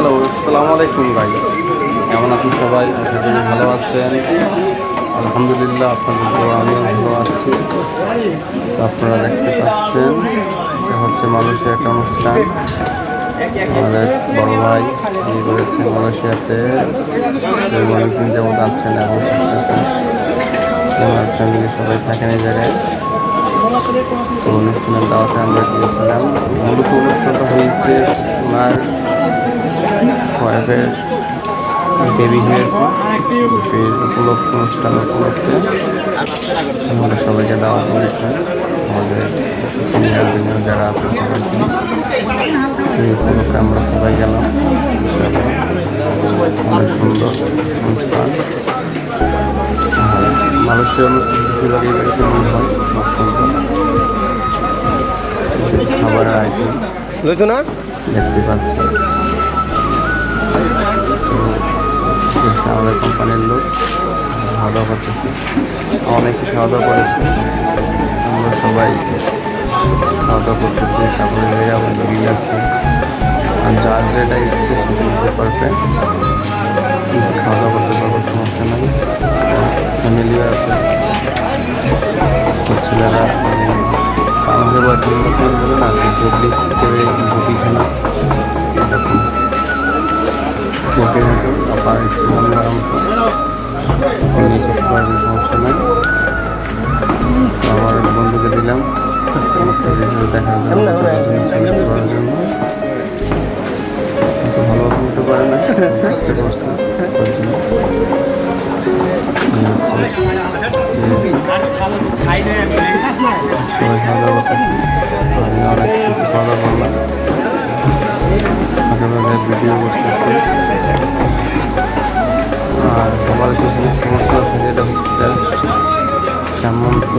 Hello, আসসালামু আলাইকুম guys. কেমন আছেন সবাই? আশা করি ভালো আছেন। আলহামদুলিল্লাহ, আপনাদের দোয়া আমিও ভালো আছি। তো আপনারা দেখতে পাচ্ছেন, এটা হচ্ছে মালয়েশিয়া একটা অনুষ্ঠান। আমাদের বড় ভাই বিয়ে করেছে মালয়েশিয়াতে, অনেকদিন যেমন আছেন এবং থাকতেছেন। আমার ফ্যামিলি সবাই থাকেন এই জায়গায়। তো অনুষ্ঠানের দাওয়াতে আমরা গিয়েছিলাম। মূলত অনুষ্ঠানটা হয়েছে ওনার ওয়াইফের বেবি হয়েছে, অনুষ্ঠান উপলক্ষে আমাদের সবাইকে দাওয়া করেছে। আমাদের সিনিয়র জুনিয়র যারা আছে সবাইকে এই উপলক্ষে আমরা সবাই গেলাম। অনেক সুন্দর অনুষ্ঠান। মালয়েশিয়া অনুষ্ঠান বেশিরভাগ এই বাড়িতে মনে হয় খুব সুন্দর। খাবারের আইটেম দেখতে পাচ্ছি। তো আমাদের কোম্পানির লোক খাওয়া দাওয়া করতেছে, অনেকে খাওয়া দাওয়া করেছে। আমরা সবাই খাওয়া দাওয়া করতেছি। তারপরে জায়গা গ্রিল আছে, আর যার যেটা ইচ্ছে সেটা নিতে পারবে, খাওয়া দাওয়া করতে পারবে, সমস্যা নেই। ফ্যামিলিও আছে। ছেলেরা আমাদের বাচ্চাদের বলে না, পাবলিক মুভিখানা এরকম মুখের মতো আবার ইচ্ছে আমরা নিয়ে করতে পারবেন, সমস্যা নেই। আমার বন্ধুকে দিলাম দেখার জন্য, ছবি তোলার জন্য। ভালো উঠতে পারে না, চেষ্টা করছে ওই জন্য। সবাই খাওয়া দাওয়া করতেছি, আমি অনেক কিছু খাওয়া দাওয়া করলাম, ভিডিও করতেছি। আর আমার কিছু সমস্যা আছে, যেটা হচ্ছে টেস্ট সামন্ত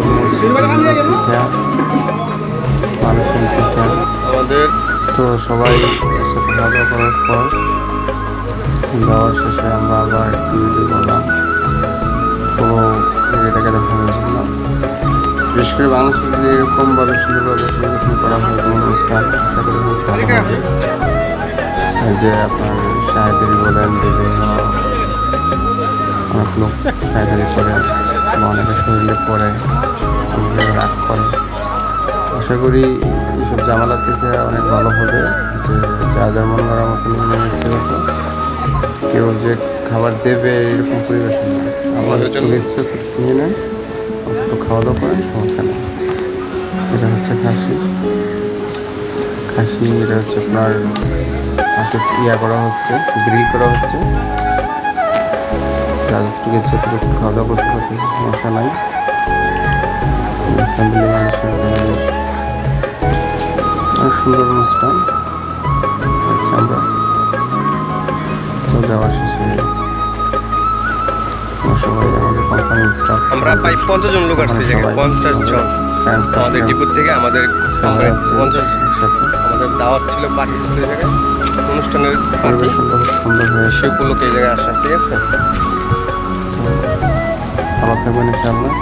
পিঠা, মানুষের পিঠা আমাদের। তো সবাই একসাথে খাওয়া দাওয়া করার পর যাওয়ার শেষে আমরা আবার একটু ভিডিও করলাম পুরো এরিয়াটাকে দেখানোর জন্য। বিশেষ করে বাংলাদেশে যদি এরকমভাবে সুন্দরভাবে পরিবেশন করা হয় কোনো অনুষ্ঠান, আশা করি খুব ভালো হবে। যে আপনার সাহেবেরি বলেন, বিভিন্ন অনেক লোক সাহেবেরি করে বা অনেকে শরীরে পড়ে, অনেকে রাগ করে। আশা করি এইসব জামালা থেকে অনেক ভালো হবে, যে যা যার মন করার মতো নিয়ে নিচ্ছে হতো। কেউ যে খাবার দেবে এরকম পরিবেশন না, আমাদের চলে ইচ্ছে তো নিয়ে নেন, অত খাওয়া দাওয়া করেন, সমস্যা নেই। এটা হচ্ছে খাসি। এটা হচ্ছে আপনার করা হচ্ছে, গ্রিল করা হচ্ছে। যতটুকু ইচ্ছে ততটুকু খাওয়া দাওয়া করতে পারতেছি, সমস্যা নাই। ফ্যামিলি মানুষের অনেক সুন্দর অনুষ্ঠান। আচ্ছা, আমরা তো যাওয়া শেষে সবাই আমাদের কোম্পানির স্টাফ, আমরা প্রায় 50 জন লোক আসছে, 50 জন আমাদের ডিপোর থেকে। আমাদের আমাদের দাওয়াত ছিল, পার্টি ছিল এই জায়গায়, অনুষ্ঠানের পরিবেশ সুন্দর হয়ে সেগুলোকে এই জায়গায় আসা। ঠিক আছে, ভালো থাকবেন ইনশাআল্লাহ।